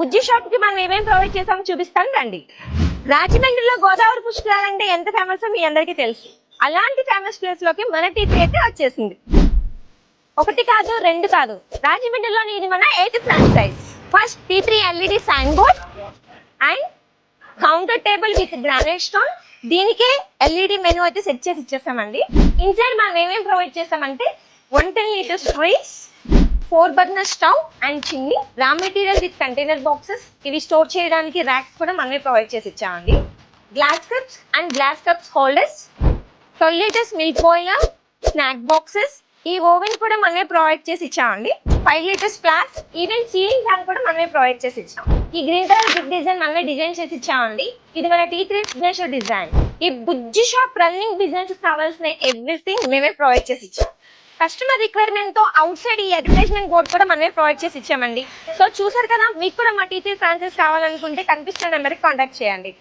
బుజ్జి shop కి మనం ఏమేమి ప్రొవైడ్ చేసామో చూపిస్తాను రండి. రాజమండ్రిలో గోదావరి పుష్కరాలు అంటే ఎంత ఫేమస్ మీ అందరికీ తెలుసు. అలాంటి ఫేమస్ ప్లేస్ లోకి మన టీపీ అయితే వచ్చేసింది. ఒకటి కాదు రెండు కాదు, రాజమండ్రిలోని ఇది మన 8th franchise. First T3 LED sign board and counter table with granite stone. దీనికి LED మెనూ అయితే సెట్ చేసి ఇచ్చేస్తామండి. ఇన్సైడ్ మనం ఏమేమి ప్రొవైడ్ చేస్తామంటే 110 litres fridge, 4 burner stove and chimney, raw material with container boxes. ఇవి స్టోర్ చేయడానికి ర్యాక్స్ కూడా మనమే ప్రొవైడ్ చేసి ఇచ్చామండి. Glass cups and glass cups holders, 12 litres milk boiler, snack boxes. ఈ ఓవెన్ కూడా మనమే ప్రొవైడ్ చేసి ఇచ్చామండి. 5 litres flask, even ceiling fan కూడా మనమే ప్రొవైడ్ చేసి ఇచ్చాం. ఈ గ్రీన్ కలర్ బిగ్ డిజైన్ మనమే డిజైన్ చేసి ఇచ్చామండి. ఇది మన T3 సిగ్నేచర్ డిజైన్. ఈ బుజ్జి షాప్ రన్నింగ్ బిజినెస్ కావాల్సిన ఎవ్రీథింగ్ మేమే ప్రొవైడ్ చేసి ఇచ్చాం. కస్టమర్ రిక్వైర్మెంట్ తో అవుట్ సైడ్ ఈ అడ్వర్టైజ్మెంట్ బోర్డ్ కూడా మనమే ప్రొవైడ్ చేసి ఇచ్చామండి. సో చూసారు కదా, మీకు కూడా మా T3 ఫ్రాంచైజ్ కావాలనుకుంటే కనిపిస్తున్న నెంబర్కి కాంటాక్ట్ చేయండి.